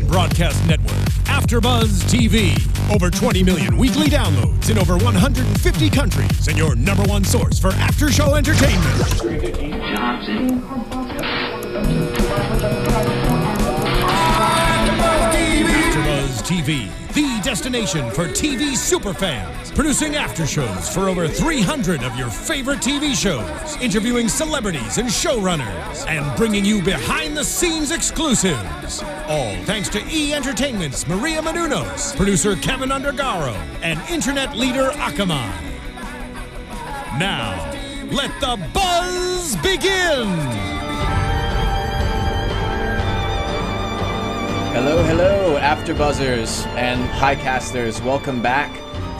broadcast network, AFTERBUZZ TV. Over 20 million weekly downloads in over 150 countries, and your #1 source for after-show entertainment. AFTERBUZZ TV, the destination for TV superfans. Producing aftershows for over 300 of your favorite TV shows. Interviewing celebrities and showrunners. And bringing you behind-the-scenes exclusives. All thanks to E! Entertainment's Maria Menounos, producer Kevin Undergaro, and internet leader Akamai. Now, let the buzz begin! Hello, hello, AfterBuzzers and Highcasters. Welcome back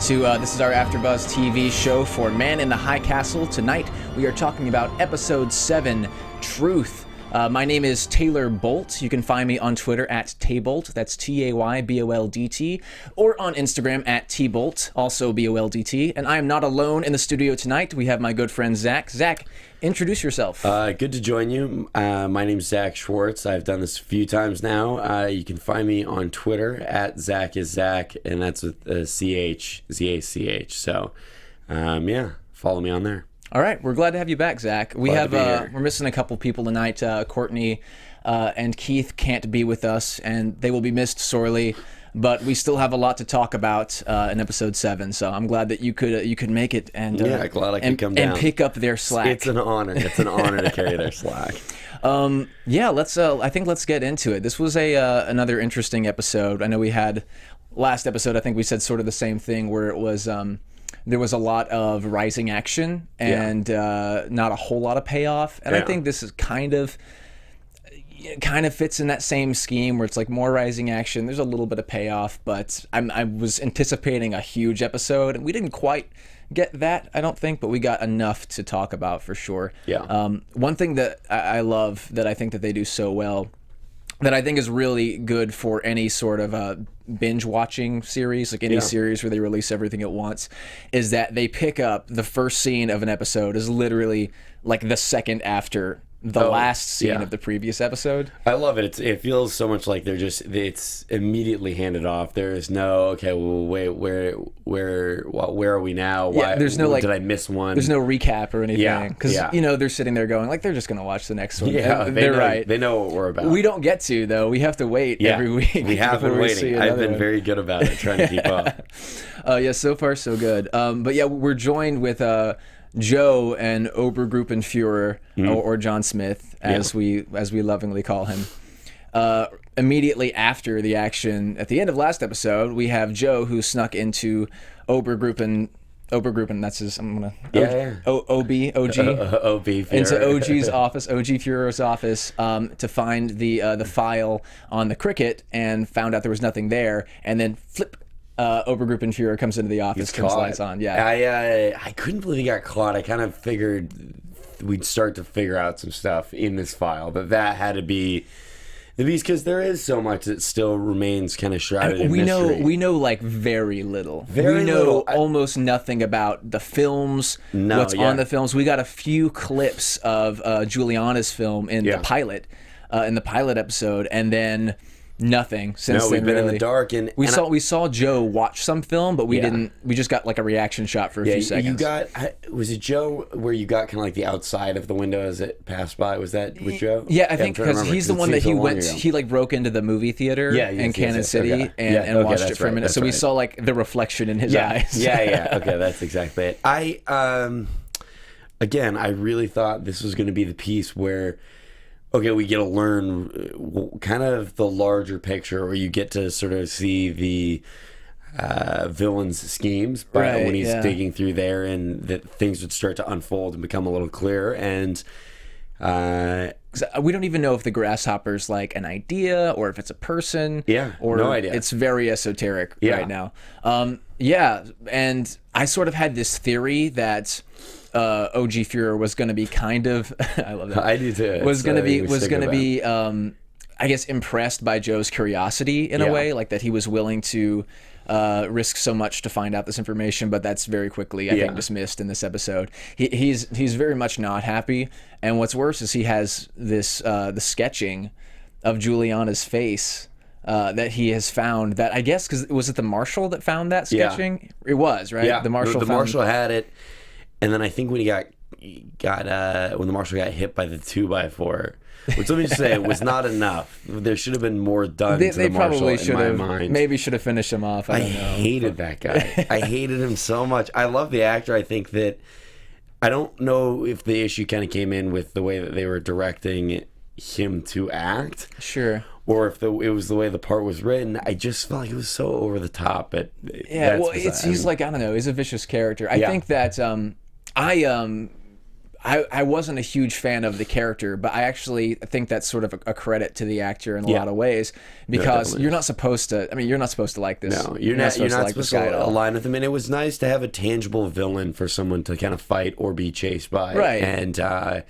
to this is our AfterBuzz TV show for Man in the High Castle. Tonight we are talking about Episode 7, Truth. My name is Taylor Bolt. You can find me on Twitter at Taybolt, that's Tayboldt, or on Instagram at Tbolt, also Boldt. And I am not alone in the studio tonight. We have my good friend Zach. Zach, introduce yourself. Good to join you. My name's Zach Schwartz. I've done this a few times now. You can find me on Twitter at Zach is Zach, and that's with CH, Z-A-C-H. So, yeah, follow me on there. All right, we're glad to have you back, Zach. We're missing a couple people tonight. Courtney and Keith can't be with us, and they will be missed sorely. But we still have a lot to talk about in Episode 7, so I'm glad that you could make it and glad I could come down and pick up their slack. It's an honor. It's an honor to carry their slack. Yeah, let's get into it. This was another interesting episode. I know we had last episode. I think we said sort of the same thing, where it was. There was a lot of rising action and not a whole lot of payoff. And I think this is kind of fits in that same scheme where it's like more rising action. There's a little bit of payoff, but I was anticipating a huge episode, and we didn't quite get that, I don't think, but we got enough to talk about for sure. Yeah. One thing that I love that I think that they do so well, that I think is really good for any sort of binge watching series, like any series where they release everything at once, is that they pick up the first scene of an episode is literally like the second after the last scene of the previous episode. I love it. It feels so much like it's immediately handed off. There is no, okay, well, wait, where are we now? Why, there's no like, did I miss one? There's no recap or anything. Because, they're sitting there going, like, they're just going to watch the next one. Yeah, they're right. They know what we're about. We don't get to, though. We have to wait every week. We have been waiting. I've been very good about it, trying to keep up. So far so good. But yeah, we're joined with Joe and Obergruppenführer, or John Smith, as we lovingly call him. Immediately after the action at the end of last episode, we have Joe, who snuck into Obergruppen, that's his, I'm gonna OG into OG's office, OG Führer's office, to find the file on the cricket, and found out there was nothing there, and then Obergruppenführer comes into the office, turns the lights on. Yeah, I couldn't believe he got caught. I kind of figured we'd start to figure out some stuff in this file, but that had to be the beast, because there is so much that still remains kind of shrouded in mystery. We know like very little. We know almost nothing about the films, what's on the films. We got a few clips of Juliana's film in the pilot episode, and then nothing since then. We've been really in the dark, and we saw Joe watch some film, but we didn't. We just got like a reaction shot for a few seconds. Was it Joe where you got kind of like the outside of the window as it passed by? Was that with Joe? Yeah, I think because he's the one that he like broke into the movie theater in Kansas City and watched it for a minute. So we saw like the reflection in his eyes. Okay, that's exactly it. I really thought this was going to be the piece where, okay, we get to learn kind of the larger picture, or you get to sort of see the villain's schemes, but when he's digging through there, and that things would start to unfold and become a little clearer. And we don't even know if the grasshopper's like an idea, or if it's a person. Or no idea. It's very esoteric right now. And I sort of had this theory that OG Führer was going to be kind of I love that. I do too. Was going to be I guess impressed by Joe's curiosity in a way, like that he was willing to risk so much to find out this information, but that's very quickly I think dismissed in this episode. He's very much not happy, and what's worse is he has this the sketching of Juliana's face that he has found that, I guess, because was it the marshal that found that sketching? It was, right? Yeah, the marshal. The marshal had it, and then I think when when the marshal got hit by the 2x4, which, let me just say, it was not enough. There should have been more done to the marshal, probably should in my have, mind. maybe should have finished him off. I don't know. Hated that guy. I hated him so much. I love the actor. I think that, I don't know if the issue kind of came in with the way that they were directing him to act. Sure. Or if it was the way the part was written. I just felt like it was so over the top. But yeah, well, he's like, I don't know, he's a vicious character. I think that I wasn't a huge fan of the character, but I actually think that's sort of a credit to the actor in a lot of ways, because you're not supposed to. I mean, you're not supposed to like this. No, you're not supposed to like this guy at all. Align with him, and it was nice to have a tangible villain for someone to kind of fight or be chased by. Right, and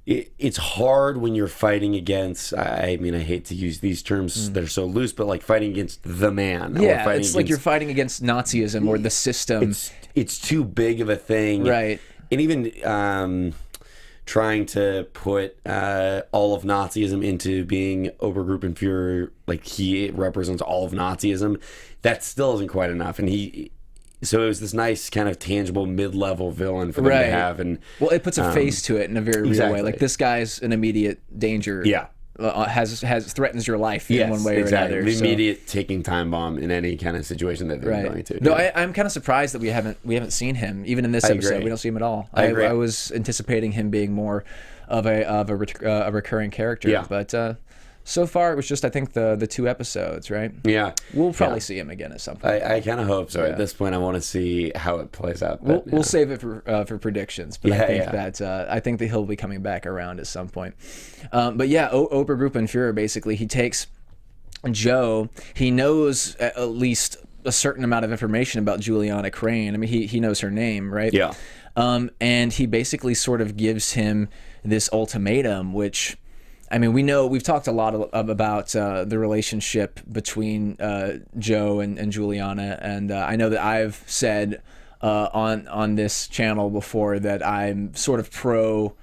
it's hard when you're fighting against. I mean, I hate to use these terms that are so loose, but like fighting against the man. Yeah, it's like you're fighting against Nazism or the system. It's too big of a thing, right? And even trying to put all of Nazism into being Obergruppenführer, like he represents all of Nazism, that still isn't quite enough. And so it was this nice kind of tangible mid-level villain for them to have. And well, it puts a face to it in a very real way. Like, this guy's an immediate danger. Yeah. Has threatens your life in one way or another. The immediate taking time bomb in any kind of situation that they're going to. No, I'm kind of surprised that we haven't seen him even in this episode. We don't see him at all. I was anticipating him being more of a recurring character. Yeah. But so far it was just, I think, the 2 episodes, right? Yeah. We'll probably see him again at some point. I kind of hope so. At this point, I want to see how it plays out. But, we'll save it for predictions. But I think that he'll be coming back around at some point. But yeah, Obergruppenführer, basically, he takes Joe. He knows at least a certain amount of information about Juliana Crane. I mean, he knows her name, right? Yeah. And he basically sort of gives him this ultimatum, which, I mean, we've talked a lot about the relationship between Joe and Juliana, and I know that I've said on this channel before that I'm sort of pro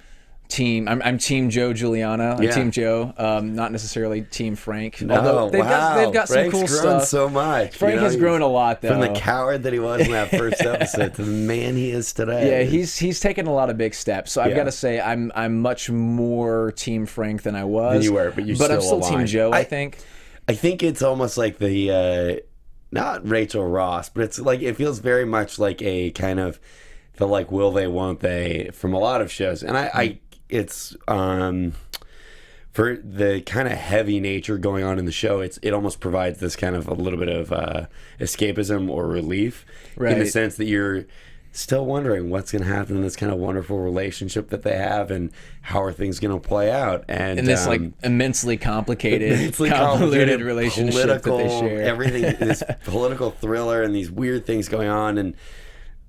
team. I'm team Joe Juliana. I'm team Joe, not necessarily team Frank. No, they've got Frank's some cool grown stuff. so much. Frank has grown a lot, though. From the coward that he was in that first episode to the man he is today. Yeah, he's taken a lot of big steps. So I've got to say I'm much more team Frank than I was. Than you were, but I'm still team Joe. I think it's almost like the not Rachel Ross, but it's like, it feels very much like a kind of the like will they won't they from a lot of shows, and it's for the kind of heavy nature going on in the show, it almost provides this kind of a little bit of escapism or relief, in the sense that you're still wondering what's going to happen in this kind of wonderful relationship that they have, and how are things going to play out, and this like immensely complicated, convoluted relationship that they share. Everything, this political thriller and these weird things going on,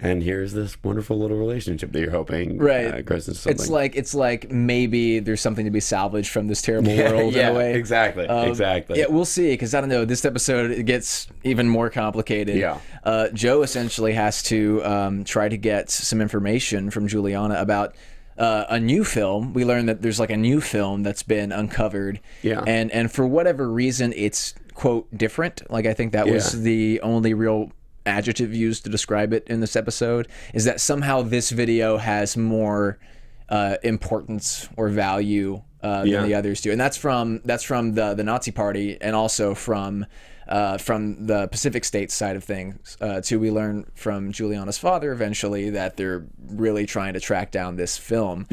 and here's this wonderful little relationship that you're hoping grows into something. It's like maybe there's something to be salvaged from this terrible world in a way. Exactly. Yeah, we'll see, because I don't know, this episode, it gets even more complicated. Yeah. Joe essentially has to try to get some information from Juliana about a new film. We learned that there's like a new film that's been uncovered. Yeah. And for whatever reason, it's, quote, different. Like, I think that was the only real adjective used to describe it in this episode, is that somehow this video has more importance or value than the others do, and that's from the Nazi Party, and also from the Pacific States side of things too. We learn from Juliana's father eventually that they're really trying to track down this film.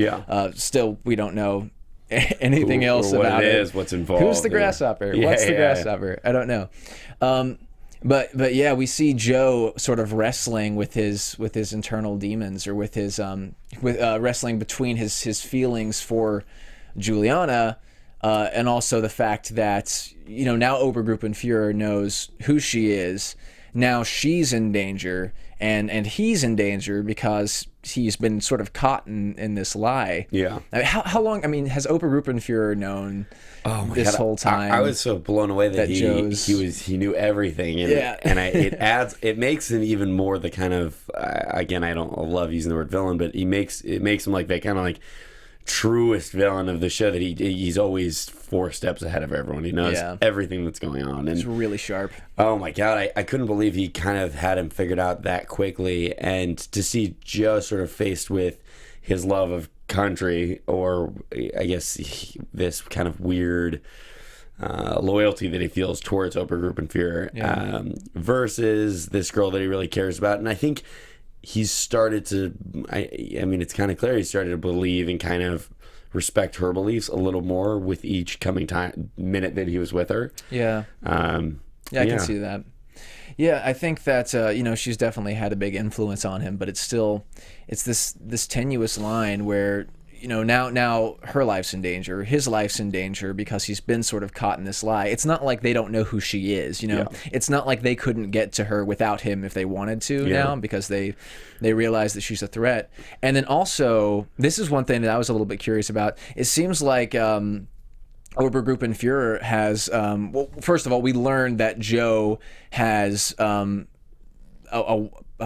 Still, we don't know anything else about it. What's involved? Who's the grasshopper? What's the grasshopper? I don't know. But yeah, we see Joe sort of wrestling with his internal demons, or with his wrestling between his feelings for Juliana, and also the fact that, you know, now Obergruppenführer knows who she is. Now she's in danger, and he's in danger because he's been sort of caught in this lie. Yeah. I mean, how long? I mean, has Obergruppenführer known this whole time? I was so blown away that he knew everything. And it makes him even more the kind of again, I don't love using the word villain, but it makes him like that kind of like truest villain of the show, that he's always 4 steps ahead of everyone. He knows everything that's going on. And it's really sharp. Oh my God, I couldn't believe he kind of had him figured out that quickly. And to see Joe sort of faced with his love of country, or I guess this kind of weird loyalty that he feels towards Obergruppenführer, versus this girl that he really cares about. And I think he's started to, I mean, it's kind of clear he started to believe and kind of respect her beliefs a little more with each minute that he was with her. Yeah. I can see that. Yeah, I think that she's definitely had a big influence on him, but it's this tenuous line where, now her life's in danger, his life's in danger, because he's been sort of caught in this lie. It's not like they don't know who she is, It's not like they couldn't get to her without him if they wanted to now, because they realize that she's a threat. And then also, this is one thing that I was a little bit curious about. It seems like Obergruppenführer has, well, first of all, we learned that Joe has a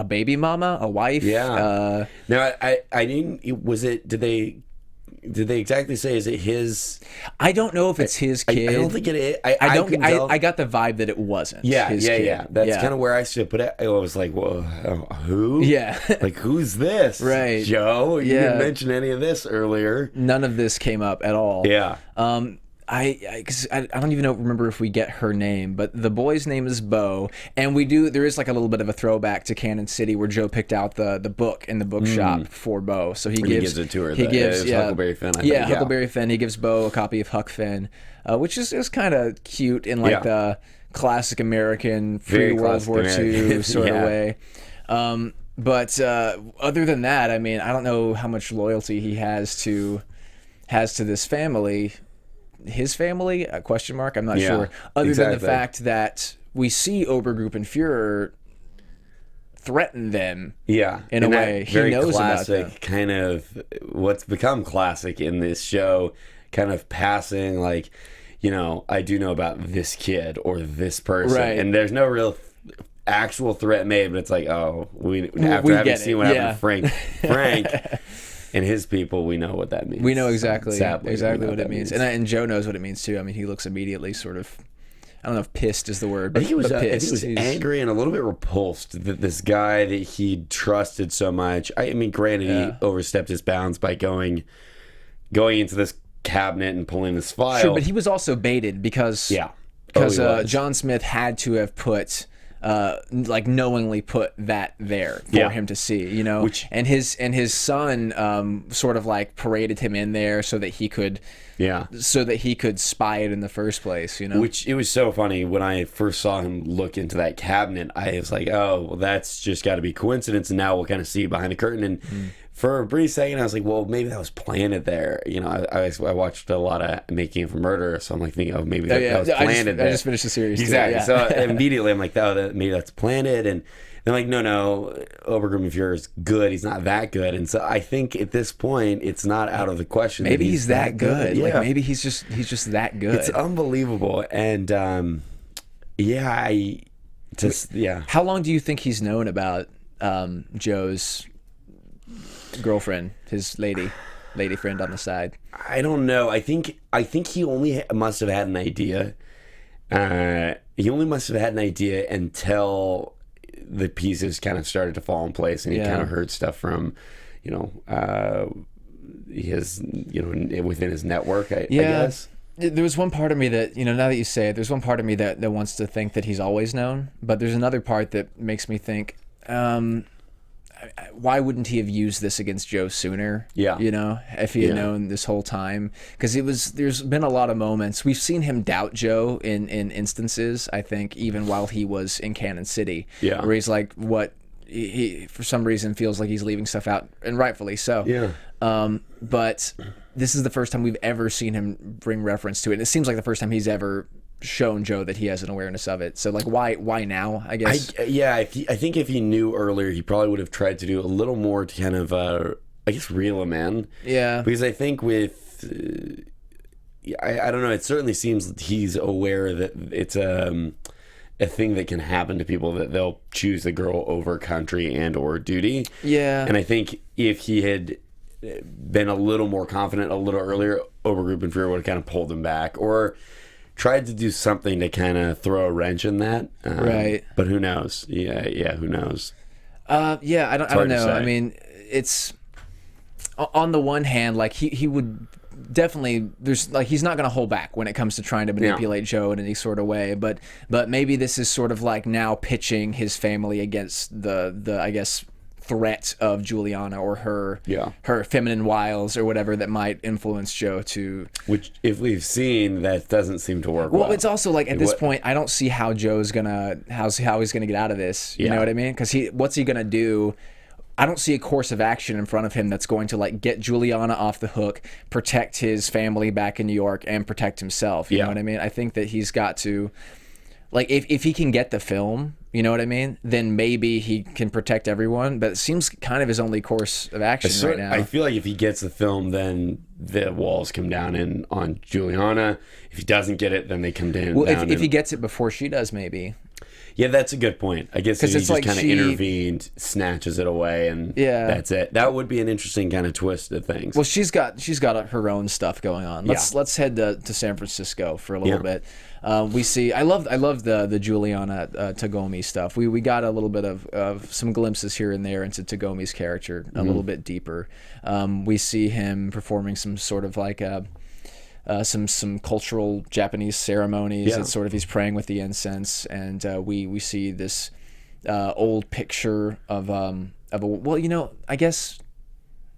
baby mama, a wife. Yeah. Now, I didn't. Was it? Did they exactly say? Is it his? I don't know if it's his kid. I don't think it is. I got the vibe that it wasn't. His kid. That's kind of where I should put it. I was like, well, who? Yeah. Like, who's this? Right. Joe? You didn't mention any of this earlier. None of this came up at all. Yeah. Cause I don't even remember if we get her name, but the boy's name is Bo, and there is like a little bit of a throwback to Cannon City, where Joe picked out the book in the bookshop for Bo, so he gives it to her. He gives Huckleberry Finn. I think. Huckleberry Finn. He gives Bo a copy of Huck Finn, which is kind of cute in like the classic American pre-World War II sort of way. But other than that, I mean, I don't know how much loyalty he has to this family. His family? Question mark. I'm not sure. Other than the fact that we see Obergruppenführer threaten them. Yeah, in a way, he knows about them. Kind of what's become classic in this show, kind of passing like, I do know about this kid or this person, and there's no real actual threat made, but it's like, after having seen what happened to Frank. And his people, we know what that means. We know exactly what it means. And Joe knows what it means too. I mean, he looks immediately sort of, I don't know if pissed is the word, but I think he was angry and a little bit repulsed that this guy that he trusted so much. I mean, granted, he overstepped his bounds by going into this cabinet and pulling this file. Sure, but he was also baited because John Smith had to have put knowingly put that there for him to see, and his son sort of like paraded him in there so that he could spy it in the first place, Which it was so funny when I first saw him look into that cabinet. I was like, oh, well, that's just got to be coincidence, and now we'll kind of see behind the curtain. And for a brief second, I was like, well, maybe that was planted there. I watched a lot of Making of a Murderer, so I'm like thinking, oh, maybe that was planted there. I just finished the series. Exactly. Too, so immediately I'm like, oh, maybe that's planted. And they're like, no, Obergruppenführer is good. He's not that good. And so I think at this point, it's not out of the question. Maybe he's that good. Yeah. Like maybe he's just that good. It's unbelievable. And How long do you think he's known about Joe's girlfriend, his lady friend on the side? I don't know. I think he only must have had an idea. He only must have had an idea until the pieces kind of started to fall in place, and he kind of heard stuff from, his, within his network. I guess. There was one part of me that, now that you say it, there's one part of me that wants to think that he's always known, but there's another part that makes me think, why wouldn't he have used this against Joe sooner? Yeah. If he had known this whole time. Because there's been a lot of moments. We've seen him doubt Joe in instances, I think, even while he was in Cannon City. Yeah. Where he's like, he for some reason feels like he's leaving stuff out, and rightfully so. Yeah. But this is the first time we've ever seen him bring reference to it. And it seems like the first time he's ever shown Joe that he has an awareness of it. So like, why now, I guess? I think if he knew earlier, he probably would have tried to do a little more to kind of reel him in. Yeah. Because I think with I don't know, it certainly seems he's aware that it's a thing that can happen to people, that they'll choose the girl over country and or duty. Yeah. And I think if he had been a little more confident a little earlier, Obergroup and Fuhrer would have kind of pulled him back or tried to do something to kind of throw a wrench in that. Right. But who knows? Yeah, who knows? Yeah, I don't know. I mean, it's on the one hand, like he would definitely, there's like, he's not going to hold back when it comes to trying to manipulate Joe in any sort of way, but maybe this is sort of like now pitching his family against the I guess threat of Juliana or her feminine wiles or whatever that might influence Joe to, which if we've seen, that doesn't seem to work well. It's also like at this point I don't see how Joe's gonna how he's gonna get out of this, you know what I mean, because what's he gonna do? I don't see a course of action in front of him that's going to like get Juliana off the hook, protect his family back in New York, and protect himself. You know what I mean? I think that he's got to, like, if he can get the film, you know what I mean, then maybe he can protect everyone. But it seems kind of his only course of action right now. I feel like if he gets the film, then the walls come down on Juliana. If he doesn't get it, then they come down. Well, if he gets it before she does, maybe. Yeah, that's a good point. I guess if he just like kind of intervened, snatches it away, and that's it. That would be an interesting kind of twist of things. Well, she's got her own stuff going on. Let's head to San Francisco for a little bit. We see. I love the Juliana Tagomi stuff. We got a little bit of some glimpses here and there into Tagomi's character a little bit deeper. We see him performing some sort of like some cultural Japanese ceremonies. It's sort of he's praying with the incense, and we see this old picture of a well, you know, I guess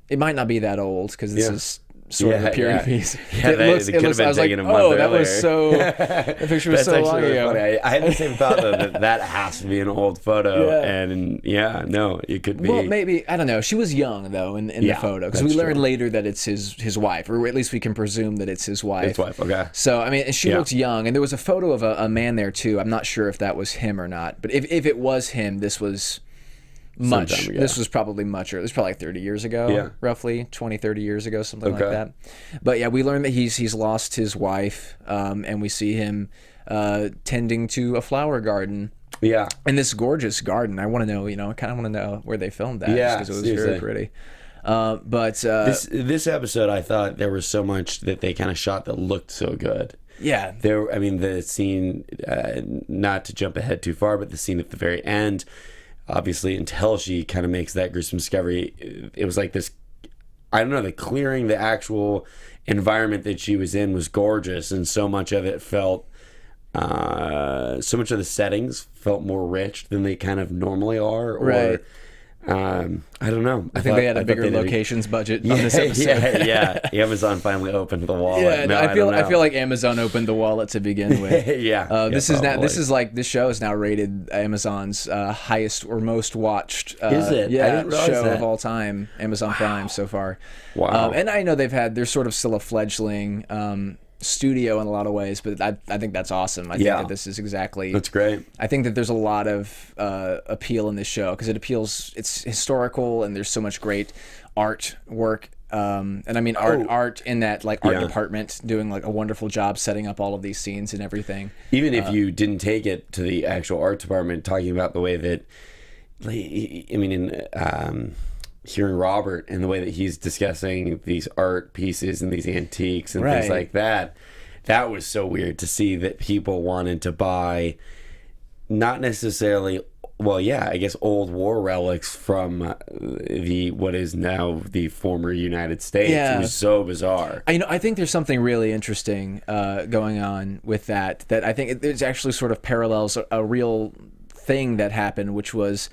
it might not be that old because this is sort of a period piece. Yeah, it looks. I was like, oh, that was so. The picture was so long ago. Funny. I had the same thought though that has to be an old photo, and no, it could be. Well, maybe I don't know. She was young though in the photo because we learned later that it's his wife, or at least we can presume that it's his wife. His wife, okay. So I mean, she looks young, and there was a photo of a man there too. I'm not sure if that was him or not, but if it was him, this was. This was probably much earlier. It was probably like 30 years ago, roughly 20, 30 years ago, something like that. But yeah, we learned that he's lost his wife, and we see him tending to a flower garden. Yeah, in this gorgeous garden. I want to know, I kind of want to know where they filmed that. Yeah, because it was very pretty. But this episode, I thought there was so much that they kind of shot that looked so good. Yeah, I mean, the scene. Not to jump ahead too far, but the scene at the very end. Obviously, until she kind of makes that gruesome discovery, it was like this, I don't know, the clearing, the actual environment that she was in was gorgeous, and so much of it felt, so much of the settings felt more rich than they kind of normally are. Right. I don't know. I think they had a bigger locations budget on this episode. Yeah. Amazon finally opened the wallet. Yeah, I feel like Amazon opened the wallet to begin with. This show is now rated Amazon's highest or most watched. Is it? Yeah, I didn't realize show that. of all time. Amazon Prime so far. Wow. And I know they're sort of still a fleggling. Studio in a lot of ways, but I think that's awesome. I think that this is exactly. That's great. I think that there's a lot of appeal in this show because it's historical and there's so much great artwork. And I mean art in that like art department doing like a wonderful job setting up all of these scenes and everything. Even if you didn't take it to the actual art department, talking about the way that, I mean, hearing Robert and the way that he's discussing these art pieces and these antiques and things like that was so weird to see that people wanted to buy not necessarily I guess old war relics from what is now the former United States. It was so bizarre. I think there's something really interesting going on with that I think it's actually sort of parallels a real thing that happened, which was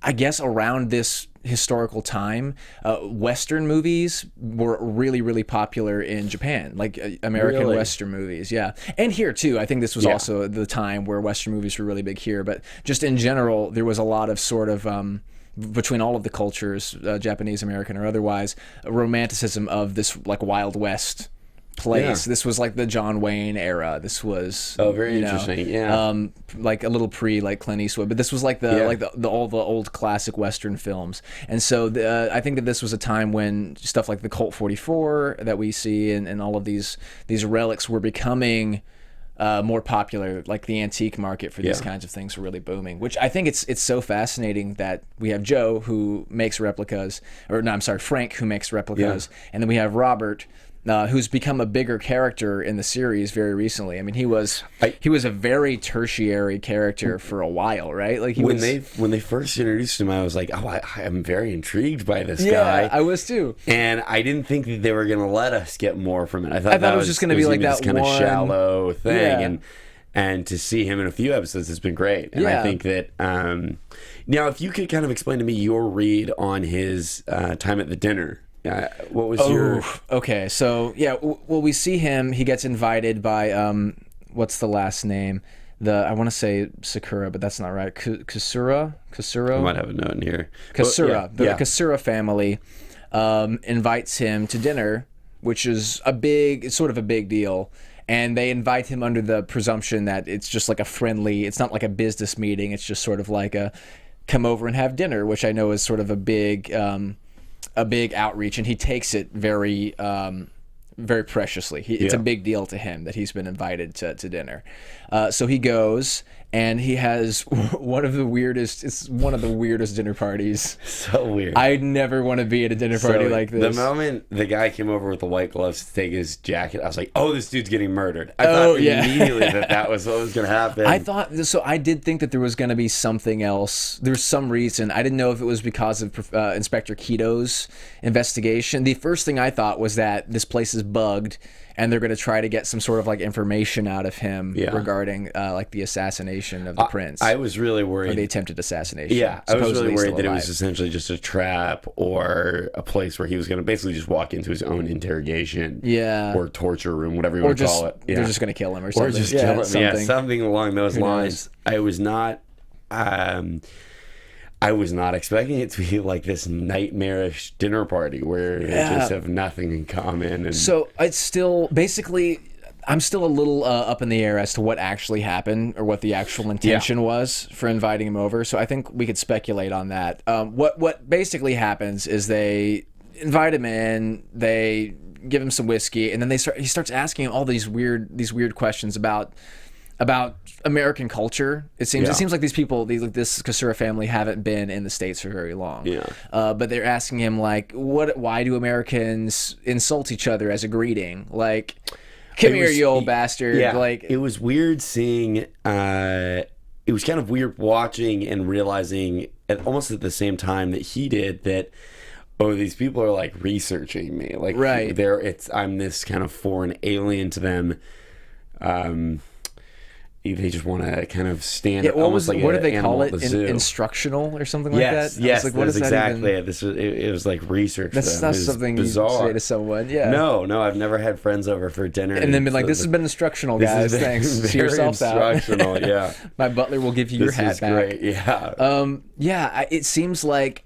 I guess around this historical time, Western movies were really, really popular in Japan, like American Western movies. Yeah. And here too. I think this was also the time where Western movies were really big here, but just in general, there was a lot of sort of, between all of the cultures, Japanese, American, or otherwise, a romanticism of this like Wild West place. This was like the John Wayne era. This was very interesting. Like a little pre like Clint Eastwood, but this was like all the old classic Western films. And so I think that this was a time when stuff like the Colt 44 that we see and all of these relics were becoming more popular, like the antique market for these kinds of things were really booming, which I think it's so fascinating that we have Joe who makes replicas, or no, I'm sorry, Frank who makes replicas, and then we have Robert, who's become a bigger character in the series very recently. I mean, he was a very tertiary character for a while, right? Like when they first introduced him, I was like, oh, I'm very intrigued by this guy. Yeah, I was too. And I didn't think that they were going to let us get more from it. I thought it was just going to be like that kind of shallow thing. Yeah. And to see him in a few episodes has been great. And I think that now, if you could kind of explain to me your read on his time at the dinner. What was your... Okay, so, well, we see him. He gets invited by, what's the last name? I want to say Sakura, but that's not right. Kasura? I might have a note in here. Kasura. The Kasura family invites him to dinner, which is it's sort of a big deal. And they invite him under the presumption that it's just like it's not like a business meeting. It's just sort of like a come over and have dinner, which I know is sort of a big outreach, and he takes it very very preciously. It's a big deal to him that he's been invited to dinner. So he goes, and he has one of the weirdest dinner parties. So weird. I'd never want to be at a dinner party like this. The moment the guy came over with the white gloves to take his jacket, I was like, oh, this dude's getting murdered. I thought immediately that was what was going to happen. I did think that there was going to be something else. There's some reason. I didn't know if it was because of Inspector Keto's investigation. The first thing I thought was that this place is bugged, and they're going to try to get some sort of like information out of him regarding like the assassination of the prince. I was really worried. Or the attempted assassination. Yeah, I was really worried that it was essentially just a trap or a place where he was going to basically just walk into his own interrogation. Or torture room, whatever you want to call it. Yeah. They're just going to kill him or something. Or just kill him. Yeah, something along those lines. I was not... I was not expecting it to be like this nightmarish dinner party where they just have nothing in common. And so it's still basically, I'm still a little up in the air as to what actually happened or what the actual intention was for inviting him over. So I think we could speculate on that. What basically happens is they invite him in, they give him some whiskey, and then he starts asking him all these weird questions about American culture. It seems like these people, this Kasura family, haven't been in the States for very long. But they're asking him like, why do Americans insult each other as a greeting? Like, come here, you old bastard. Yeah, like, it was weird seeing. It was kind of weird watching and realizing almost at the same time that he did that. Oh, these people are like researching me. Like, I'm this kind of foreign alien to them. They just want to kind of stand almost like what do they call it? The instructional or something like that? Yes, like, what is exactly it. It was like research. That's not something you say to someone. Yeah. No, I've never had friends over for dinner and then been like, "This has been instructional, guys. Thanks. See yourself out." Yeah. My butler will give you your hat back. Great. Yeah. It seems like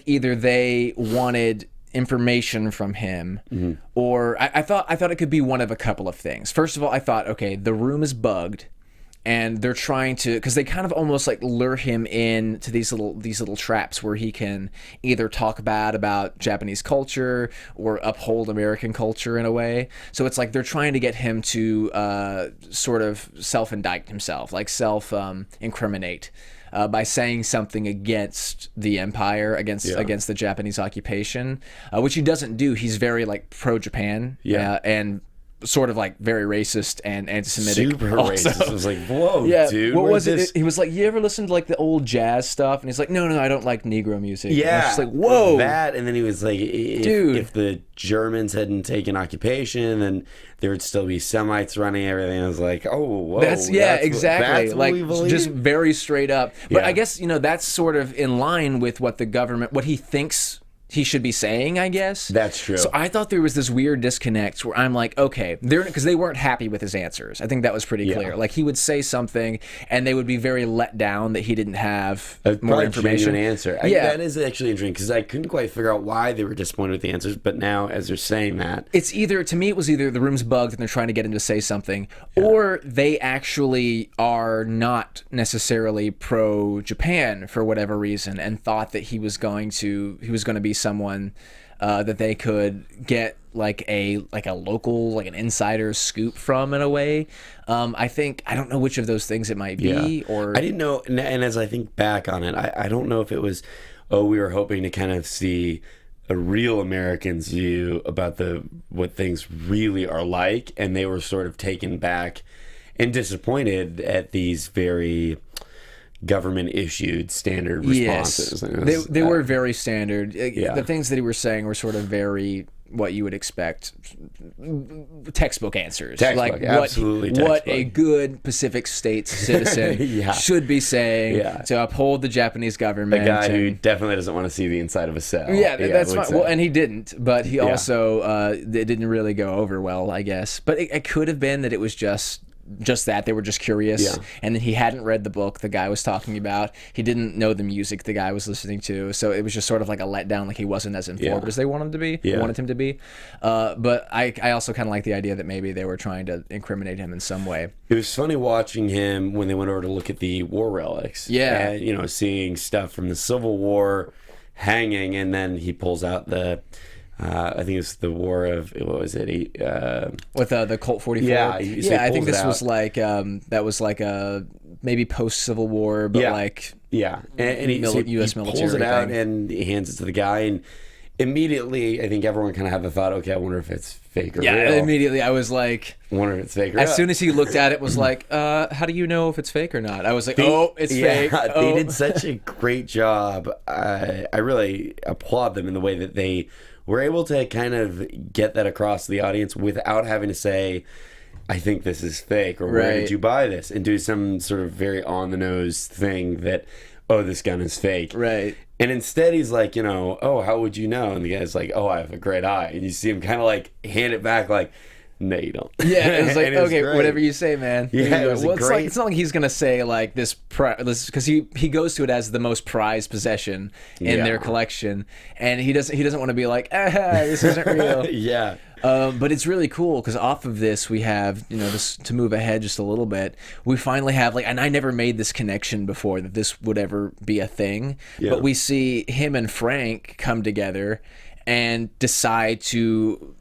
either they wanted information from him, or I thought it could be one of a couple of things. First of all, I thought, okay, the room is bugged, and they're trying to, because they kind of almost like lure him in to these little traps where he can either talk bad about Japanese culture or uphold American culture in a way. So it's like they're trying to get him to sort of self-indict himself, like self-incriminate. By saying something against the empire, against the Japanese occupation, which he doesn't do. He's very like pro-Japan, and sort of like very racist and anti-Semitic. Super also. racist. I was like, whoa, dude. What was it? He was like, you ever listen to like the old jazz stuff? And he's like, no, I don't like Negro music. Yeah. And I was just like, whoa. That, and then he was like, if the Germans hadn't taken occupation, then there would still be Semites running everything. I was like, oh, whoa. Exactly. Like, just very straight up. But I guess, that's sort of in line with what the government, what he thinks he should be saying, I guess. That's true. So I thought there was this weird disconnect where I'm like, okay, because they weren't happy with his answers. I think that was pretty clear. Like, he would say something, and they would be very let down that he didn't have more information. An answer. That is actually interesting, because I couldn't quite figure out why they were disappointed with the answers, but now, as they're saying that... To me, it was either the room's bugged and they're trying to get him to say something, or they actually are not necessarily pro-Japan for whatever reason, and thought that he was going to be someone that they could get like a local, like an insider scoop from in a way. I don't know which of those things it might be. Or I didn't know, and as I think back on it, I don't know if it was, we were hoping to kind of see a real American's view about what things really are like, and they were sort of taken back and disappointed at these very government-issued standard responses. Yes, they were very standard. The things that he was saying were sort of very what you would expect, textbook answers. Like what a good Pacific States citizen should be saying to uphold the Japanese government. A guy who definitely doesn't want to see the inside of a cell. That's fine. Well, and he didn't, but he also it didn't really go over well, I guess. But it could have been that it was just that they were just curious, and then he hadn't read the book the guy was talking about. He didn't know the music the guy was listening to, so it was just sort of like a letdown, like he wasn't as informed as they wanted him to be. But I also kind of like the idea that maybe they were trying to incriminate him in some way. It was funny watching him when they went over to look at the war relics. And, seeing stuff from the Civil War hanging, and then he pulls out the I think it's the war of, what was it? With the Colt 44. I think this was like that was like a maybe post Civil War, but and he U.S. military. Pulls it out and he hands it to the guy, and immediately I think everyone kind of had the thought, okay, I wonder if it's fake or real. Immediately I was like, I wonder if it's fake or real. As soon as he looked at it, was like, how do you know if it's fake or not? I was like, it's fake. They did such a great job. I really applaud them in the way that they were able to kind of get that across to the audience without having to say, I think this is fake, or where did you buy this? And do some sort of very on-the-nose thing that, this gun is fake. Right. And instead he's like, how would you know? And the guy's like, I have a great eye. And you see him kind of like hand it back like, no, you don't. Yeah, it was like, okay, great. whatever you say, man. Yeah, it was great. It's not like he's gonna say like this because he goes to it as the most prized possession in their collection, and he doesn't want to be like, this isn't real. But it's really cool because off of this we have, this, to move ahead just a little bit, we finally have and I never made this connection before that this would ever be a thing, but we see him and Frank come together and decide to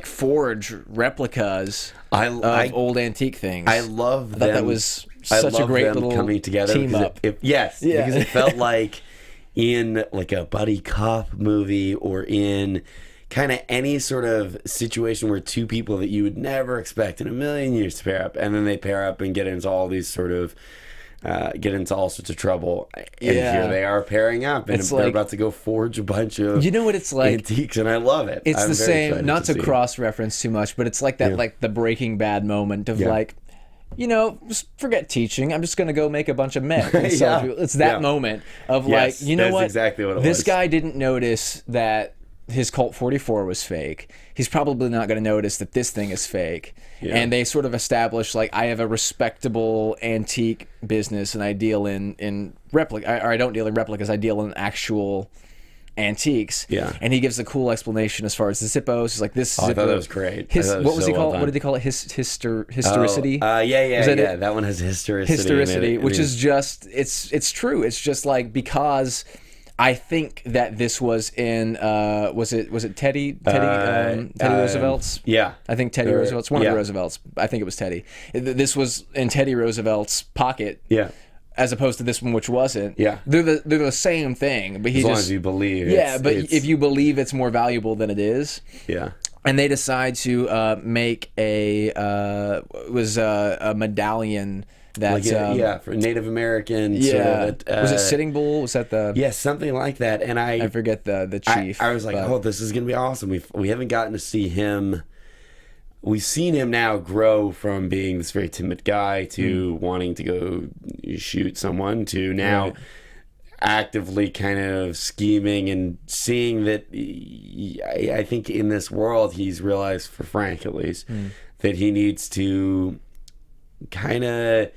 forge replicas of old antique things. I love them. That was such a great little coming together team up. Because it felt like in like a buddy cop movie, or in kind of any sort of situation where two people that you would never expect in a million years to pair up, and then they pair up and get into all these sort of all sorts of trouble, and here they are pairing up, and they're about to go forge a bunch of what it's like, antiques, and I love it. It's the same, not to cross-reference too much, but it's like that, like the Breaking Bad moment of just forget teaching. I'm just going to go make a bunch of meth. It's that moment of that's what? Exactly what it was. This guy didn't notice that his Colt 44 was fake. He's probably not going to notice that this thing is fake. And they sort of establish I have a respectable antique business, and I deal in replica, or I don't deal in replicas, I deal in actual antiques. And he gives a cool explanation as far as the Zippos. He's like, this Zippo, I thought that was great. What was he called? What did he call it? Historicity? That one has historicity. Historicity, which is just, it's true. It's just because I think that this was in was it Teddy Roosevelt's? I think Teddy Roosevelt's, one of the Roosevelts. I think it was Teddy. This was in Teddy Roosevelt's pocket. As opposed to this one, which wasn't. They're the same thing, but as long as you believe. But if you believe it's more valuable than it is. And they decide to make a medallion. That's for Native Americans. Was it Sitting Bull? Was that the? Something like that. And I forget the chief. I was like, this is gonna be awesome. We haven't gotten to see him. We've seen him now grow from being this very timid guy to wanting to go shoot someone, to now actively kind of scheming and seeing that. I think in this world he's realized, for Frank at least, that he needs to kind of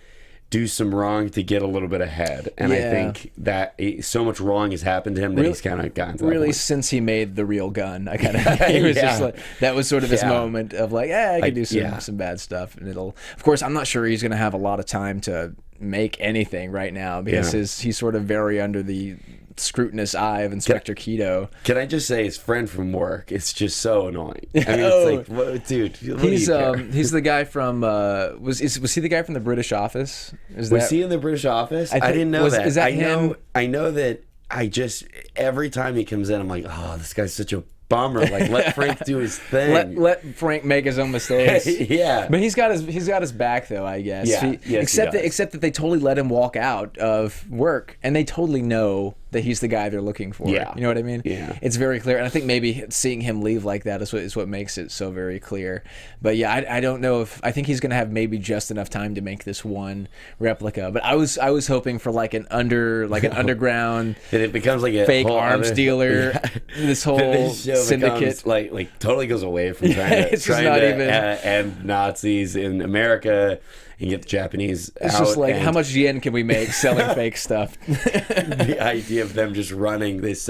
do some wrong to get a little bit ahead, and I think that so much wrong has happened to him that he's kind of gotten to that point. Since he made the real gun, I kind of he was just like, that was sort of his moment of I can do some bad stuff, and it'll, of course, I'm not sure he's gonna have a lot of time to make anything right now because he's sort of very under the scrutinous eye of Inspector Keto. Can I just say his friend from work? It's just so annoying. I mean, it's like, what, dude. He's the guy from was he the guy from the British Office? Was he in the British Office? I didn't know that. Is that him? I know that. I just every time he comes in, I'm like, oh, this guy's such a bummer. Like, let Frank do his thing. Let Frank make his own mistakes. Yeah, but he's got his back though, I guess. Yeah, except that they totally let him walk out of work, and they totally know that he's the guy they're looking for. Yeah. You know what I mean? Yeah. It's very clear, and I think maybe seeing him leave like that is what makes it so very clear. But yeah, I don't know if I think he's gonna have maybe just enough time to make this one replica. But I was hoping for like an underground and it becomes like a fake arms dealer. Yeah. This whole syndicate like totally goes away from trying to end Nazis in America and get the Japanese out. It's just like, how much yen can we make selling fake stuff? The idea of them just running this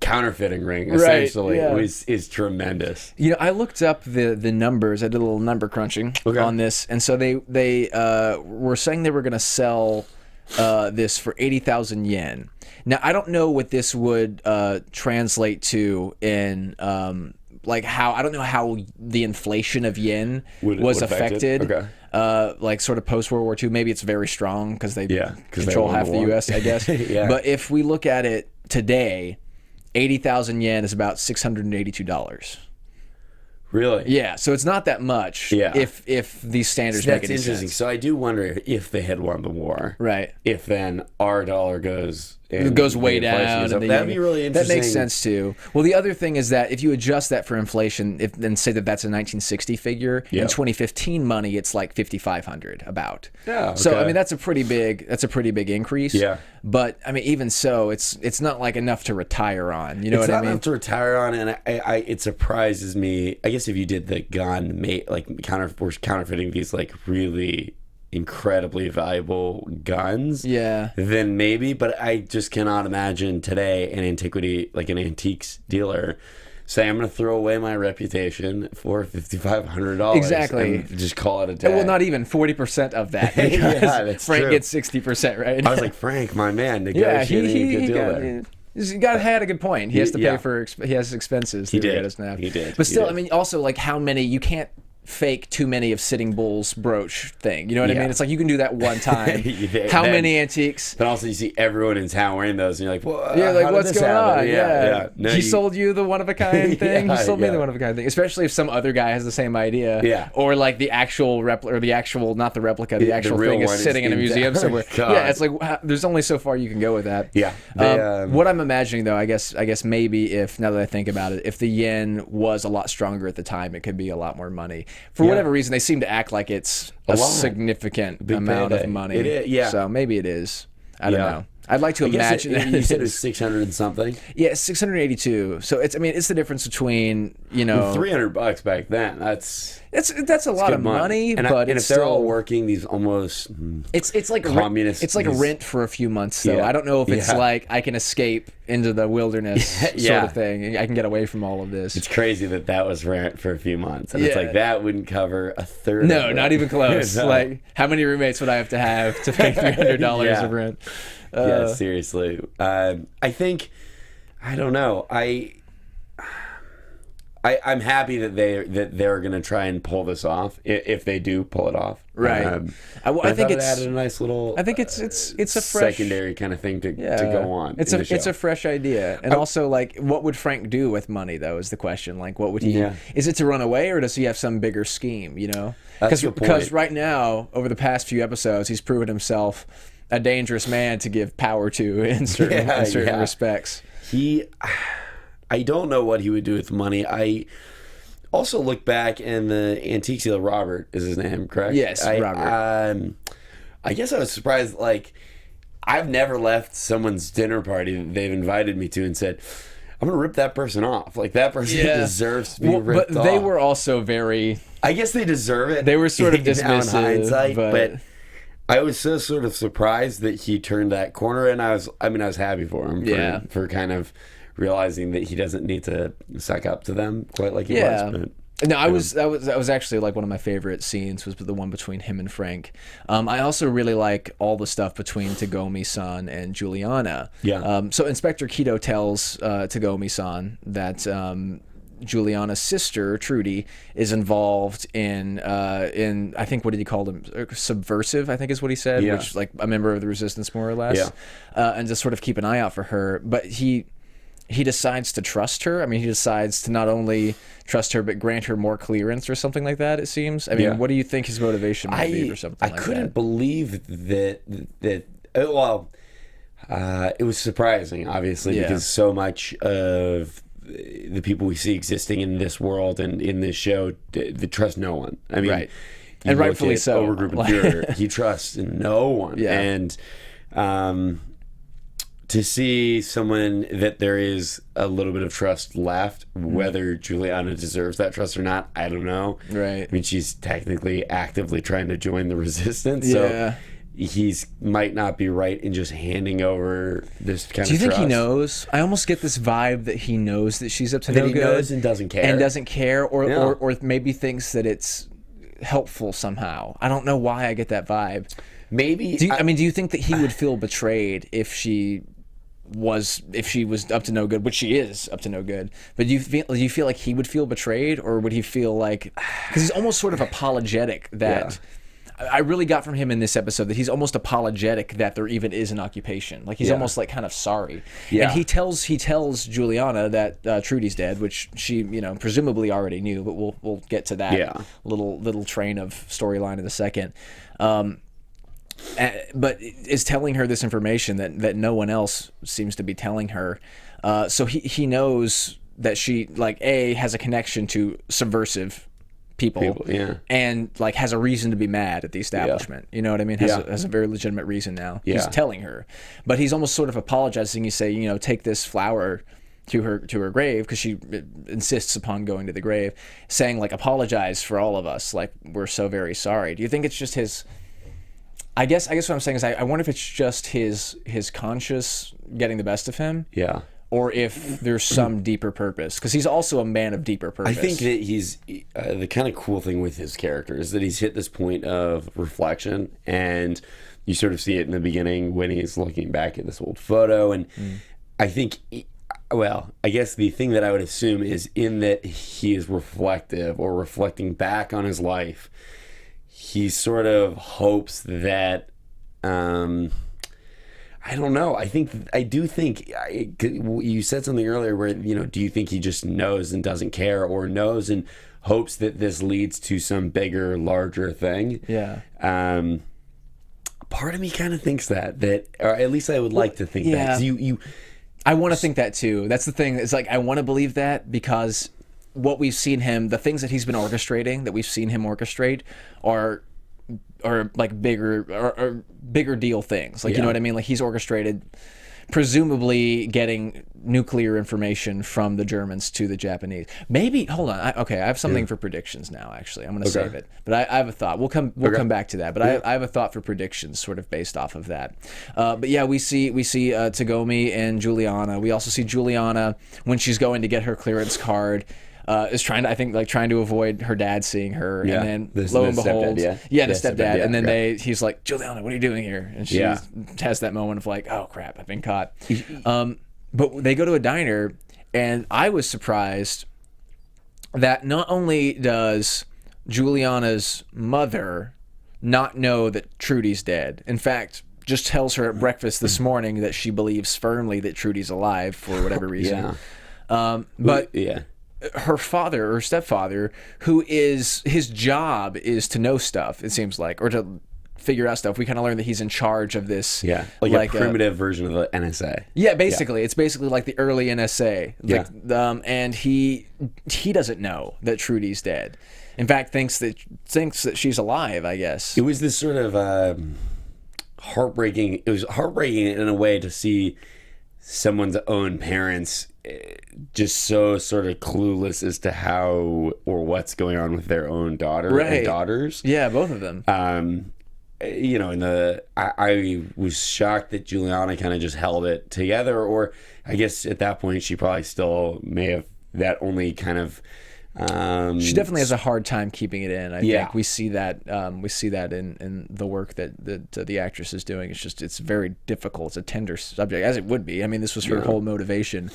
counterfeiting ring essentially is tremendous. You know, I looked up the numbers. I did a little number crunching on this, and so they were saying they were going to sell this for 80,000 yen. Now I don't know what this would translate to in like how I don't know how the inflation of yen was affected. Okay. Like sort of post World War II. Maybe it's very strong because they control half the U.S. I guess. Yeah. But if we look at it today, 80,000 yen is about $682. Really? Yeah. So it's not that much. Yeah. If these standards make any interesting. sense. So I do wonder if they had won the war. Right. If then our dollar goes. It goes way down. That'd be really interesting. That makes sense too. Well, the other thing is that if you adjust that for inflation, and say that that's a 1960 figure, in 2015 money, it's like 5,500 about. Yeah. Okay. So I mean, that's a pretty big increase. Yeah. But I mean, even so, it's not like enough to retire on. You know what I mean? It's not enough to retire on, and it surprises me. I guess if you did the gun, like counterfeiting these like really incredibly valuable guns, then maybe, but I just cannot imagine today an antiques dealer say, I'm going to throw away my reputation for $5,500 exactly and just call it a day. Well, not even 40% of that, because Frank gets 60%, right? I was like, Frank, my man, negotiating a good deal there. He had a good point. He has to pay for he has expenses. He did. But still, I mean, also like how many you can't fake too many of Sitting Bull's brooch thing. You know what I mean? It's like you can do that one time. How many antiques? But also you see everyone in town wearing those and you're like, well, like what's going on? Yeah. No, he sold you the one-of-a-kind thing. He sold me the one-of-a-kind thing. Especially if some other guy has the same idea. Yeah. Or like the actual replica, or the actual, not the replica, the actual thing is sitting in a museum somewhere. Yeah, it's like there's only so far you can go with that. Yeah. What I'm imagining though, I guess maybe if, now that I think about it, if the yen was a lot stronger at the time, it could be a lot more money. For whatever reason, they seem to act like it's a significant amount of money. It is, So maybe it is. I don't know. I'd like to imagine that. You said it was 600 and something? Yeah, 682. So it's the difference between, $300 back then. That's a lot of money, but if they're all working these almost it's like communist, it's like a rent for a few months though. I don't know if it's like I can escape into the wilderness sort of thing. I can get away from all of this. It's crazy that was rent for a few months, and it's like that wouldn't cover a third. No, not even close. No. Like how many roommates would I have to pay $300 of rent? Yeah, seriously. I think I don't know. I'm happy that they're going to try and pull this off if they do pull it off. Right. I think it's added a nice little. I think it's a fresh secondary kind of thing to go on. It's a fresh idea, and also like, what would Frank do with money though? Is the question. Like, what would he? Yeah. Is it to run away, or does he have some bigger scheme? You know, because right now, over the past few episodes, he's proven himself a dangerous man to give power to in certain respects. I don't know what he would do with money. I also look back, and the antique dealer, Robert is his name, correct? Yes, Robert. I guess I was surprised. Like, I've never left someone's dinner party that they've invited me to and said, I'm going to rip that person off. Like, that person deserves to be ripped off. But they were also very... I guess they deserve it. They were sort of dismissive. In hindsight, but I was so sort of surprised that he turned that corner, and I was happy for him for kind of realizing that he doesn't need to suck up to them quite like he was. But No, that was actually like one of my favorite scenes was the one between him and Frank. I also really like all the stuff between Tagomi-san and Juliana. Yeah. So Inspector Kido tells Tagomi-san that Juliana's sister Trudy is involved in I think, what did he call them, subversive, I think is what he said, Yeah. which like a member of the resistance more or less. Yeah. And just sort of keep an eye out for her. But he decides to trust her. I mean, he decides to not only trust her but grant her more clearance or something like that, it seems. I mean, Yeah. what do you think his motivation might be for something like that? I couldn't believe that well, it was surprising, obviously, Yeah. because so much of the people we see existing in this world and in this show, they trust no one. I mean, Right. you And look rightfully at so. Overgroup and Führer, he trusts no one. Yeah. And to see someone that there is a little bit of trust left, whether Juliana deserves that trust or not, I don't know. Right. I mean, she's technically actively trying to join the resistance, Yeah. so he's might not be right in just handing over this kind of trust. Do you think he knows? I almost get this vibe that he knows that she's up to no That he good. knows and doesn't care. And doesn't care, or, Yeah. or maybe thinks that it's helpful somehow. I don't know why I get that vibe. Maybe. Do you think that he would feel betrayed if she was up to no good, which she is up to no good? But do you feel like he would feel betrayed, or would he feel like, because he's almost sort of apologetic that I really got from him in this episode that he's almost apologetic that there even is an occupation. Like he's almost like kind of sorry. Yeah. And he tells Juliana that Trudy's dead, which she presumably already knew, but we'll get to that little train of storyline in a second. But is telling her this information that no one else seems to be telling her. So he knows that she has a connection to subversive people, and like has a reason to be mad at the establishment. You know what I mean? Has a very legitimate reason now. He's telling her, but he's almost sort of apologizing. You say, take this flower to her grave, because she insists upon going to the grave, saying like, apologize for all of us, like we're so very sorry. Do you think it's just his? I guess what I'm saying is I wonder if it's just his conscience getting the best of him. Yeah. Or if there's some deeper purpose, because he's also a man of deeper purpose. I think that he's the kind of cool thing with his character is that he's hit this point of reflection, and you sort of see it in the beginning when he's looking back at this old photo. And I think, I guess the thing that I would assume is in that he is reflective or reflecting back on his life, he sort of hopes that. I don't know. I do think you said something earlier where, do you think he just knows and doesn't care, or knows and hopes that this leads to some bigger, larger thing? Yeah. Part of me kind of thinks that, or at least I would like to think that. 'Cause I want to think that too. That's the thing. It's like, I want to believe that, because what we've seen him, the things that he's been orchestrating, that we've seen him orchestrate, are like bigger deal things. Like, you know what I mean? Like, he's orchestrated presumably getting nuclear information from the Germans to the Japanese. Maybe, hold on. I have something for predictions now, actually. I'm going to save it. But I have a thought. We'll come back to that. But I have a thought for predictions sort of based off of that. But yeah, we see Tagomi and Juliana. We also see Juliana when she's going to get her clearance card. Is trying to avoid her dad seeing her, and then lo and behold, the stepdad, and then he's like, Juliana, what are you doing here? And she has that moment of like, oh crap, I've been caught. But they go to a diner, and I was surprised that not only does Juliana's mother not know that Trudy's dead, in fact, just tells her at breakfast this morning that she believes firmly that Trudy's alive for whatever reason. Her father or stepfather, who is, his job is to know stuff, it seems like, or to figure out stuff. We kind of learn that he's in charge of this. Yeah, like a primitive version of the NSA. Yeah, basically. It's basically like the early NSA. And he doesn't know that Trudy's dead. In fact, thinks that she's alive, I guess. It was this sort of heartbreaking. It was heartbreaking in a way to see someone's own parents just so sort of clueless as to how or what's going on with their own daughter and daughters. Yeah, both of them. I was shocked that Juliana kind of just held it together, or I guess at that point she probably still may have that only kind of She definitely has a hard time keeping it in. I Yeah. think we see that in the work that the actress is doing. It's very difficult. It's a tender subject, as it would be. I mean, this was her whole motivation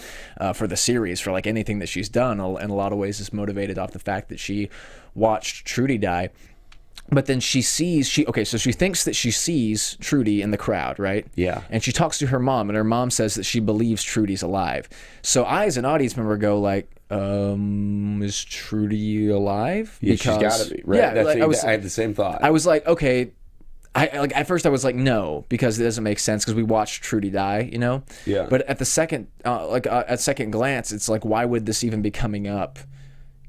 for the series, for like anything that she's done. In a lot of ways, is motivated off the fact that she watched Trudy die. But then so she thinks that she sees Trudy in the crowd, right? Yeah. And she talks to her mom, and her mom says that she believes Trudy's alive. So I, as an audience member, go like, is Trudy alive? Yeah, she's got to be, right? Yeah, I had the same thought. I was like, okay. At first I was like, no, because it doesn't make sense because we watched Trudy die, you know? Yeah. But at the second, at second glance, it's like, why would this even be coming up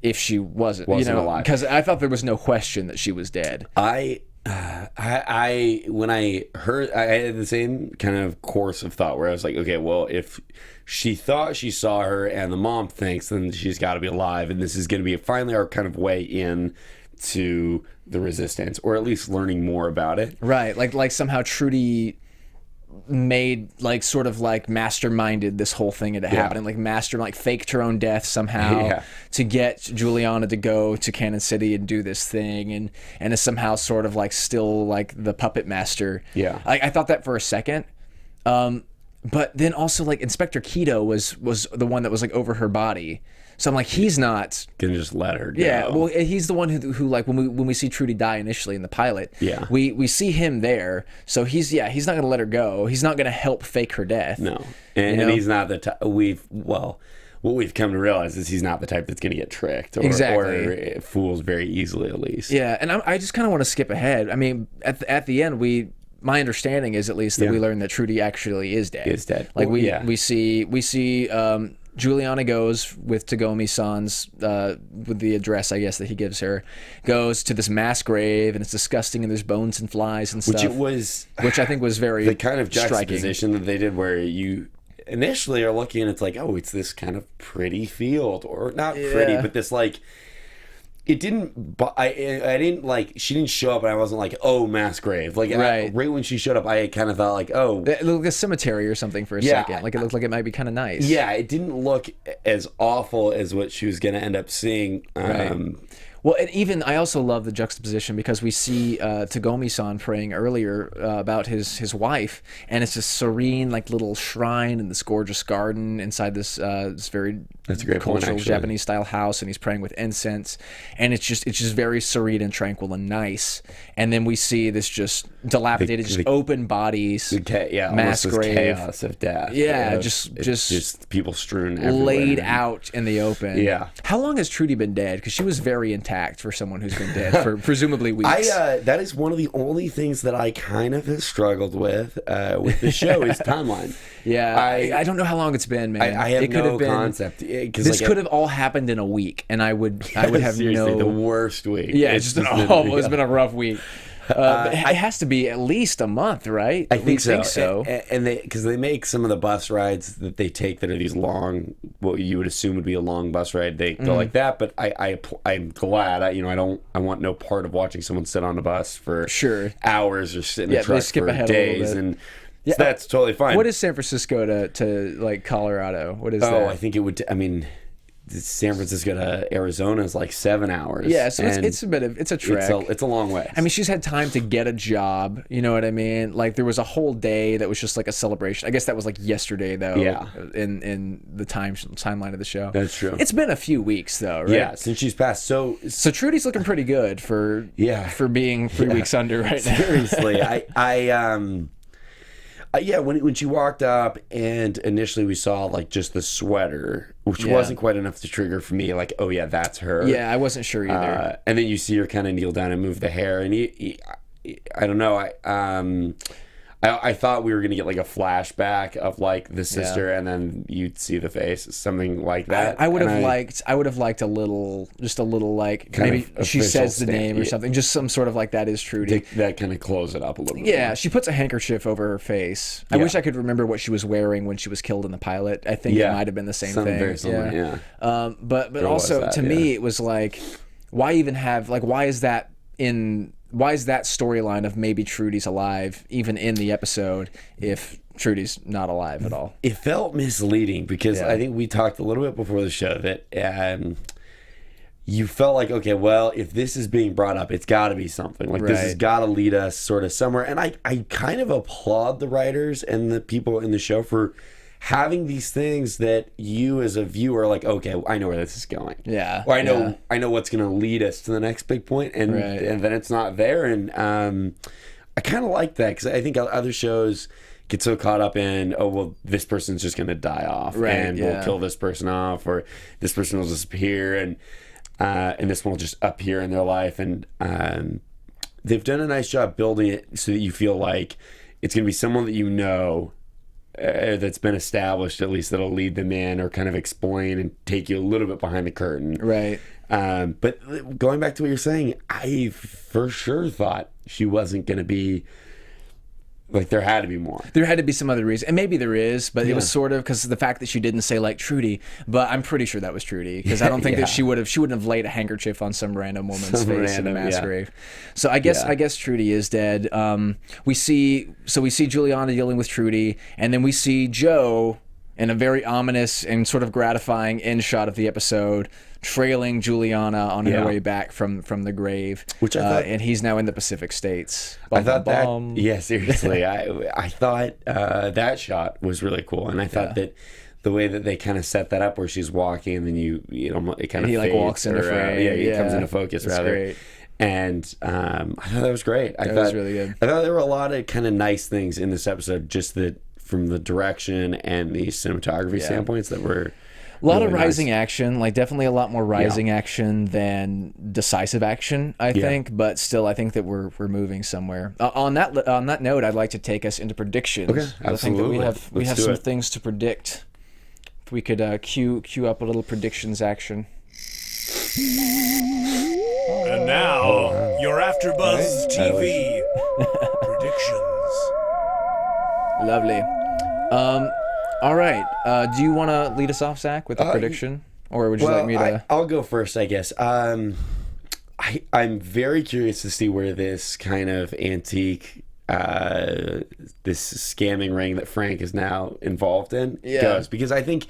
if she wasn't alive? Because I thought there was no question that she was dead. When I heard, I had the same kind of course of thought where I was like, okay, well, if she thought she saw her and the mom thinks, then she's got to be alive, and this is going to be finally our kind of way in to the resistance, or at least learning more about it. Right, like somehow Trudy made sort of masterminded this whole thing into happening, faked her own death somehow to get Juliana to go to Cannon City and do this thing, and is somehow sort of still the puppet master. Yeah. I thought that for a second. But then also Inspector Keto was the one that was over her body. So I'm like, he's not gonna just let her go. Yeah, well, he's the one who when we see Trudy die initially in the pilot, we see him there. So he's not gonna let her go. He's not gonna help fake her death. No, and he's not the type. What we've come to realize is he's not the type that's gonna get tricked or fools very easily, at least. Yeah, and I just kind of want to skip ahead. I mean, at the end my understanding is at least that we learn that Trudy actually is dead. Is dead. We see Juliana goes with Tagomi-san's with the address, I guess, that he gives her, goes to this mass grave, and it's disgusting, and there's bones and flies and stuff. Which I think was very the kind of striking. juxtaposition that they did, where you initially are looking and it's like, oh, it's this kind of pretty field, or not pretty, but this it didn't. I didn't she didn't show up, and I wasn't like, oh, mass grave. Right when she showed up, I kind of thought oh, it looked like a cemetery or something for a second. It looked like it might be kind of nice. Yeah, it didn't look as awful as what she was going to end up seeing. Right. Well, and even I also love the juxtaposition, because we see Tagomi-san praying earlier about his wife, and it's this serene little shrine in this gorgeous garden inside this very cultural Japanese style house, and he's praying with incense, and it's just very serene and tranquil and nice. And then we see this just dilapidated, open bodies, mass grave, chaos of death. Yeah, just people strewn everywhere, laid out in the open. Yeah. How long has Trudy been dead? Because she was very intact for someone who's been dead for presumably weeks. That is one of the only things that I kind of have struggled with the show is timeline. Yeah, I don't know how long it's been, man. I have no concept. This could have all happened in a week, and I would have seriously, the worst week. Yeah, it's been a rough week. But it has to be at least a month, right? I think so. And because they make some of the bus rides that they take that are these long, what you would assume would be a long bus ride, they go like that. But I'm glad. I want no part of watching someone sit on a bus for hours or sit in a truck for days, and so that's totally fine. What is San Francisco to Colorado? What is that? I think it would. San Francisco to Arizona is 7 hours. Yeah, so it's a trek. It's a long way. I mean, she's had time to get a job. You know what I mean? There was a whole day that was just a celebration. I guess that was yesterday though. Yeah. In the timeline of the show. That's true. It's been a few weeks though, right? Yeah, since she's passed. So Trudy's looking pretty good for being 3 weeks under right now. Seriously, when she walked up, and initially we saw just the sweater, which wasn't quite enough to trigger for me. Oh yeah, that's her. Yeah, I wasn't sure either. And then you see her kind of kneel down and move the hair, and I don't know. I thought we were gonna get a flashback of the sister, and then you'd see the face, something like that. I would have liked a little maybe she says the name or something, just some sort of that is Trudy. That kind of close it up a little bit. Yeah, she puts a handkerchief over her face. I wish I could remember what she was wearing when she was killed in the pilot. I think it might have been the same thing. Very similar, But also to me it was why even have why is that storyline of maybe Trudy's alive even in the episode if Trudy's not alive at all? It felt misleading because I think we talked a little bit before the show that you felt like, okay, well, if this is being brought up, it's got to be something. Like, this has got to lead us sort of somewhere. And I kind of applaud the writers and the people in the show for having these things that you as a viewer are like, okay, I know where this is going. Yeah. Or I know what's going to lead us to the next big point, and then it's not there. And I kind of like that, because I think other shows get so caught up in, oh, well, this person's just going to die off, and we'll kill this person off, or this person will disappear, and this one will just appear in their life. And they've done a nice job building it so that you feel like it's going to be someone that you know, that's been established, at least, that'll lead them in or kind of explain and take you a little bit behind the curtain. Right. But going back to what you're saying, I for sure thought she wasn't going to be, like, there had to be more. There had to be some other reason. And maybe there is, but it was sort of because of the fact that she didn't say, like, Trudy. But I'm pretty sure that was Trudy, because I don't think that she wouldn't have laid a handkerchief on some random woman's face in a mass grave. So I guess Trudy is dead. We see Juliana dealing with Trudy, and then we see Joe in a very ominous and sort of gratifying end shot of the episode, trailing Juliana on her way back from the grave, which I thought, and he's now in the Pacific States. I thought that, yeah, seriously, I thought that shot was really cool, and I thought that the way that they kind of set that up, where she's walking, and then you know, it kind of like walks into frame, he comes into focus, rather. Great. And I thought that was great. I thought was really good. I thought there were a lot of kind of nice things in this episode, just that from the direction and the cinematography standpoints that were. A lot of rising action, like definitely a lot more rising action than decisive action, I think. But still, I think that we're moving somewhere. On that note, I'd like to take us into predictions. Okay, absolutely. I think that we have some things to predict. If we could cue up a little predictions action. And now, your AFTERBUZZ TV predictions. Lovely. All right. Do you want to lead us off, Zach, with the prediction, or would you like me to? I'll go first, I guess. I'm very curious to see where this kind of antique, this scamming ring that Frank is now involved in goes, because I think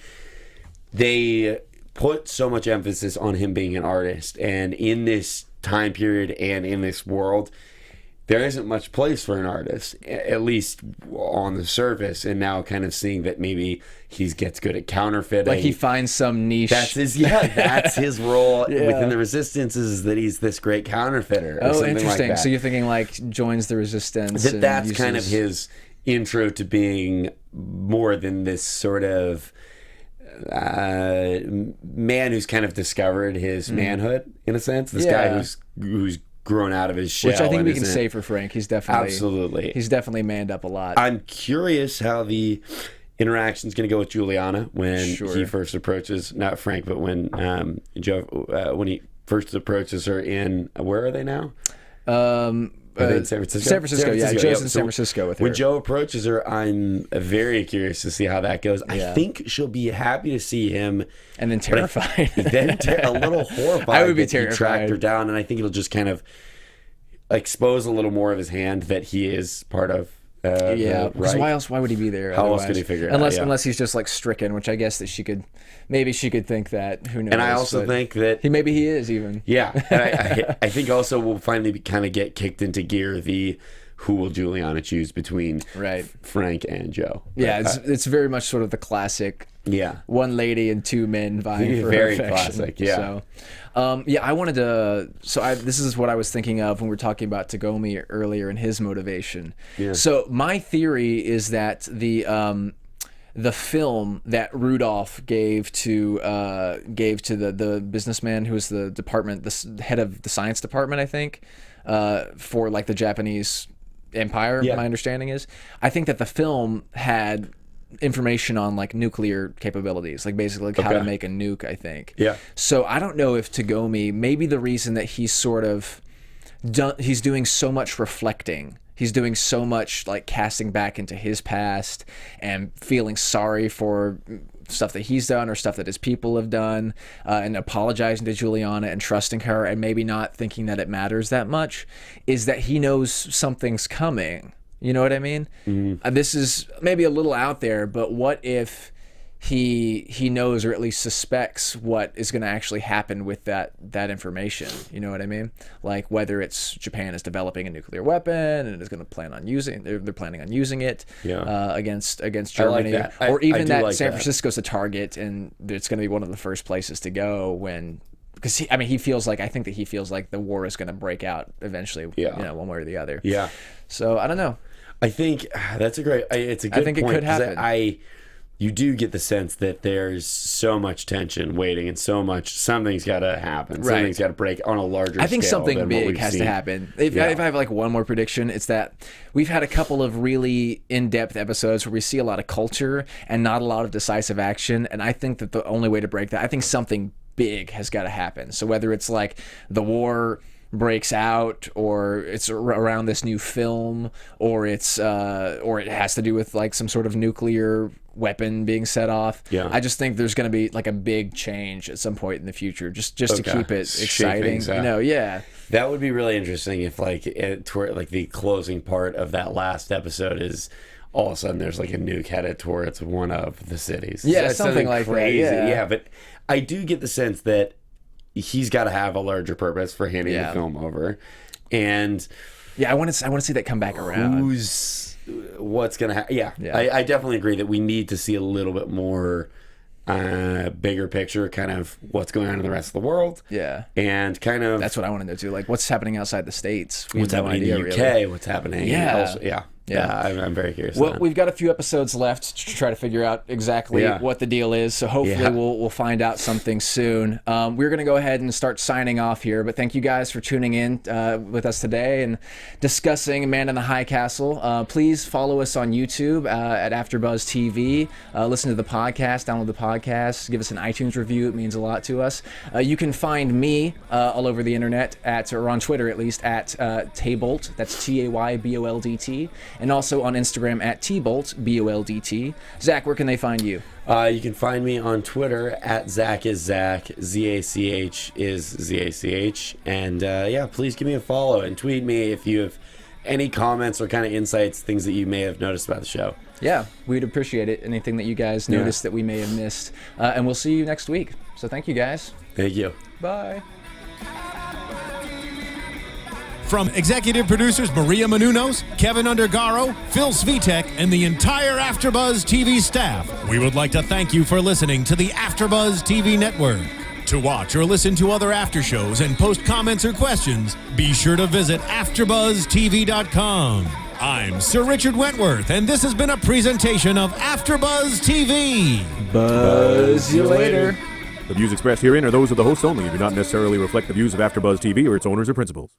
they put so much emphasis on him being an artist, and in this time period and in this world, there isn't much place for an artist, at least on the surface. And now kind of seeing that maybe he gets good at counterfeiting. Like he finds some niche. That's his role within the Resistance, is that he's this great counterfeiter. Or something interesting. Like that. So you're thinking like joins the Resistance. That's kind of his intro to being more than this sort of man who's kind of discovered his manhood, in a sense. This guy who's grown out of his shell. Which I think we can say for Frank. He's definitely manned up a lot. I'm curious how the interaction's going to go with Juliana when he first approaches, not Frank, but when Joe, when he first approaches her in, where are they now? In San Francisco? San Francisco, yeah. Joe's in San Francisco with her. When Joe approaches her, I'm very curious to see how that goes. I think she'll be happy to see him. And then terrified. Then a little horrified. I would be terrified. He tracked her down, and I think it'll just kind of expose a little more of his hand that he is part of. Because why would he be there? How else could he figure it out? Unless he's just like stricken, which I guess that she could think that. Who knows? And I also think that maybe he is even. Yeah, and I think also we'll finally kind of get kicked into gear the who will Juliana choose between Frank and Joe. Yeah, it's very much sort of the classic. Yeah, one lady and two men vying for very her affection. Classic. Yeah. So, I wanted to. So this is what I was thinking of when we were talking about Tagomi earlier and his motivation. Yeah. So my theory is that the film that Rudolph gave to the businessman who was the head of the science department, I think, for like the Japanese Empire. My understanding is, I think that the film had information on like nuclear capabilities, like basically like how to make a nuke, I think. Yeah. So I don't know if Tagomi, maybe the reason that he's sort of he's doing so much reflecting, he's doing so much like casting back into his past and feeling sorry for stuff that he's done or stuff that his people have done, and apologizing to Juliana and trusting her and maybe not thinking that it matters that much, is that he knows something's coming. You know what I mean? This is maybe a little out there, but what if he knows, or at least suspects, what is going to actually happen with that information. You know what I mean? Like whether it's Japan is developing a nuclear weapon and is going to plan on using, they're planning on using it against Germany, or even that like San Francisco's a target and it's going to be one of the first places to go when. Because I think that he feels like the war is going to break out eventually, one way or the other. Yeah. So I don't know. I think it's a good point. I think it could happen. You do get the sense that there's so much tension waiting and something's got to happen. Right. Something's got to break on a larger scale. I think something big has to happen. If I have like one more prediction, it's that we've had a couple of really in-depth episodes where we see a lot of culture and not a lot of decisive action. And I think that the only way to break that, I think something big has got to happen. So whether it's like the war breaks out, or it's around this new film, or it's or it has to do with like some sort of nuclear weapon being set off. I just think there's going to be like a big change at some point in the future, just to keep it exciting. That would be really interesting if like the closing part of that last episode is all of a sudden there's like a nuke headed towards one of the cities. Yeah, something like crazy. That. Yeah, but I do get the sense that he's got to have a larger purpose for handing the film over, and I want to see that come back around. What's gonna happen? I definitely agree that we need to see a little bit more bigger picture, kind of what's going on in the rest of the world. And kind of that's what I want to know too. Like what's happening outside the States? What's happening in the UK? Really. What's happening? I'm very curious. Well, we've got a few episodes left to try to figure out exactly what the deal is. So hopefully we'll find out something soon. We're going to go ahead and start signing off here. But thank you guys for tuning in with us today and discussing Man in the High Castle. Please follow us on YouTube at AFTERBUZZ TV. Listen to the podcast, download the podcast, give us an iTunes review. It means a lot to us. You can find me all over the internet or on Twitter at least, at Taybolt. That's TAYBOLDT. And also on Instagram at Tbolt, BOLDT. Zach, where can they find you? You can find me on Twitter at Zach is Zach, ZACH is ZACH. And please give me a follow and tweet me if you have any comments or kind of insights, things that you may have noticed about the show. Yeah, we'd appreciate it. Anything that you guys noticed that we may have missed. And we'll see you next week. So thank you guys. Thank you. Bye. From executive producers Maria Menounos, Kevin Undergaro, Phil Svitek, and the entire AfterBuzz TV staff, we would like to thank you for listening to the AfterBuzz TV network. To watch or listen to other after shows and post comments or questions, be sure to visit AfterBuzzTV.com. I'm Sir Richard Wentworth, and this has been a presentation of AfterBuzz TV. Buzz you later. The views expressed herein are those of the hosts only and do not necessarily reflect the views of AfterBuzz TV or its owners or principals.